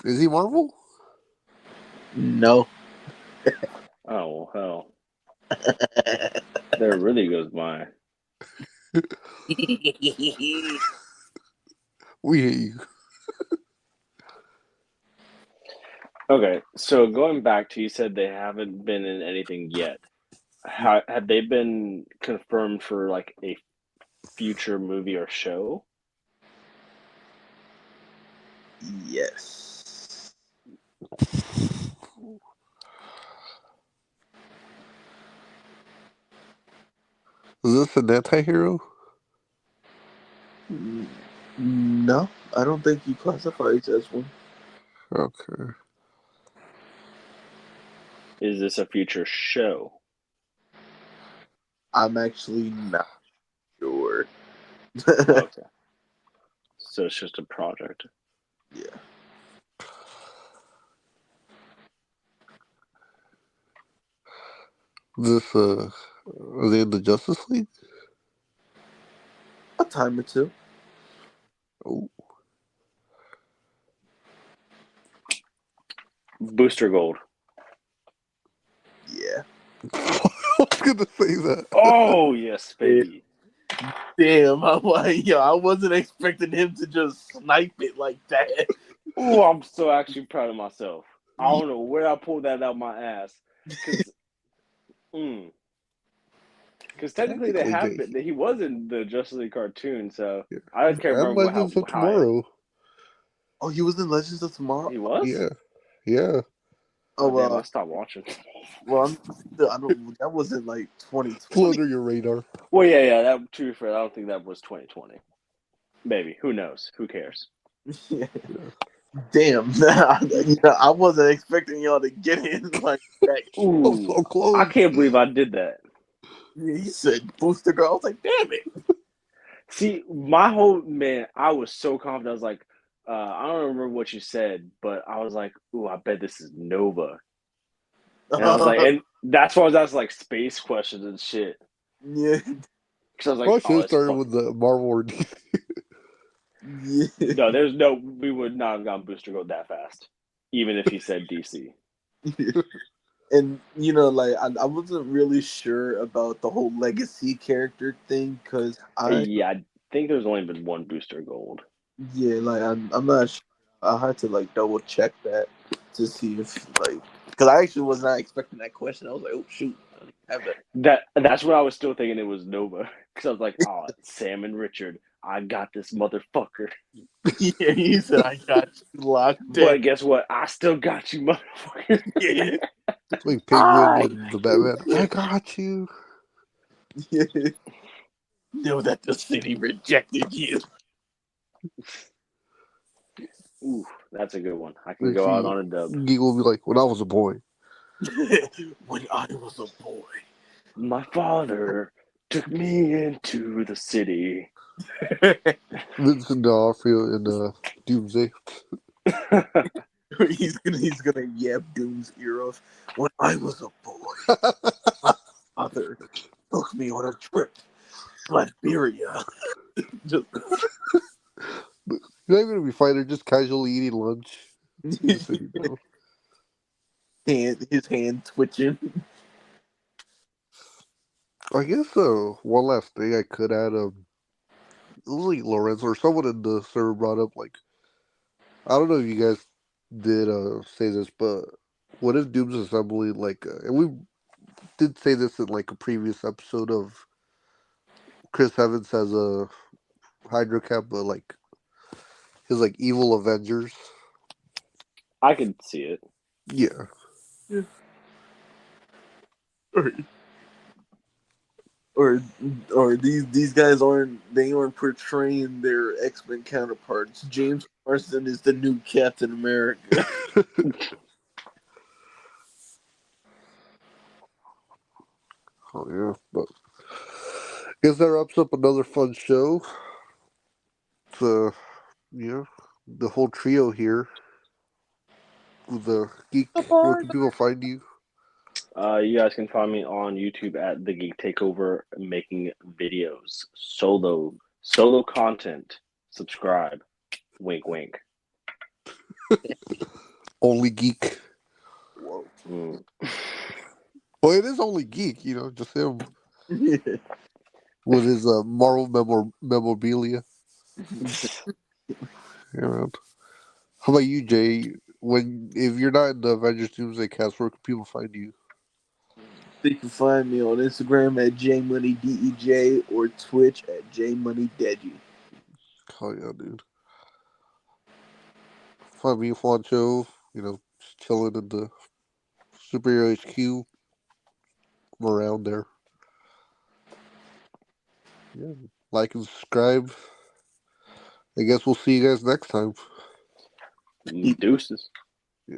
Is he Marvel? No. Oh hell. There really goes my. We hate you. Okay, so going back to you said they haven't been in anything yet. Have they been confirmed for like a future movie or show? Yes. Is this an anti-hero? No, I don't think he classifies as one. Okay. Is this a future show? I'm actually not sure. Okay, so it's just a project. Yeah. This are they in the Justice League? A time or two. Oh, Booster Gold. Yeah. I was gonna say that. Oh yes, baby. Damn, I wasn't expecting him to just snipe it like that. Oh, I'm so actually proud of myself. I don't know where I pulled that out my ass, because technically they have Jay. been. He was in the Justice League cartoon, so Yeah. I can't And remember Legends of how high Tomorrow. Oh, he was in Legends of Tomorrow. he was. Yeah. Yeah. Oh Oh damn! well, I stopped watching. I don't. That wasn't like Flew 2020. under your radar. Well, yeah. That, to be fair, I don't think that was 2020. Maybe. Who knows? Who cares? Yeah. Damn, I wasn't expecting y'all to get in like that. I'm Ooh, so close. I can't believe I did that. He said Booster Girl. I was like, damn it. See, my whole man, I was so confident. I was like, I don't remember what you said, but I was like, ooh, I bet this is Nova. And I was like, and that's why I was asking like space questions and shit. Yeah. Because I was like, Probably should oh, have it's started fuck. with the Marvel or DC. Yeah. No, we would not have gotten Booster Gold that fast, even if he said DC. And like I wasn't really sure about the whole legacy character thing because Yeah, I think there's only been one Booster Gold. I'm not sure. I had to like double check that to see if like because I actually was not expecting that question. I was like, oh shoot, I don't have That's what I was still thinking it was Nova. Because I was like, oh, Sam and Richard, I got this motherfucker. that. Yeah, he said I got you locked in. But guess what? I still got you, motherfucker. Yeah. It's like Penguin and the Batman. I got you. Yeah. Know that the city rejected you. Ooh, that's a good one. I can Let's go out see. on a dub. Geek will be like, when I was a boy. When I was a boy. My father took me into the city. Vincent D'Onofrio in Doomsday. he's gonna yap Doom's ear off. When I was a boy, my father took me on a trip to Siberia. Just You're not gonna be fine. They're just casually eating lunch. Just sitting down. his hand twitching. I guess one last thing I could add. It was like Lorenzo or someone in the server brought up like I don't know if you guys did say this, but what if Doom's Assembly like and we did say this in like a previous episode of Chris Evans as a Hydra Cap, but like his like evil Avengers. I could see it. Yeah. Or or these guys aren't portraying their X-Men counterparts. James Marsden is the new Captain America. Oh yeah, but guess that wraps up another fun show. So yeah, the whole trio here with the geek. Where can people find you? You guys can find me on YouTube at The Geek Takeover, making videos, solo content. Subscribe. Wink, wink. Only geek. Whoa. Mm. Well, it is only geek. Just him Yeah. with his Marvel memorabilia. Yeah, man. How about you, Jay? If you're not in the Avengers Doomsday cast, where can people find you? You can find me on Instagram at jmoneydej or Twitch at jmoneydeji. Oh yeah, dude. Find me, Juancho. Just chilling in the superhero HQ. I'm around there. Yeah. Like and subscribe. I guess we'll see you guys next time. Deuces. Yeah.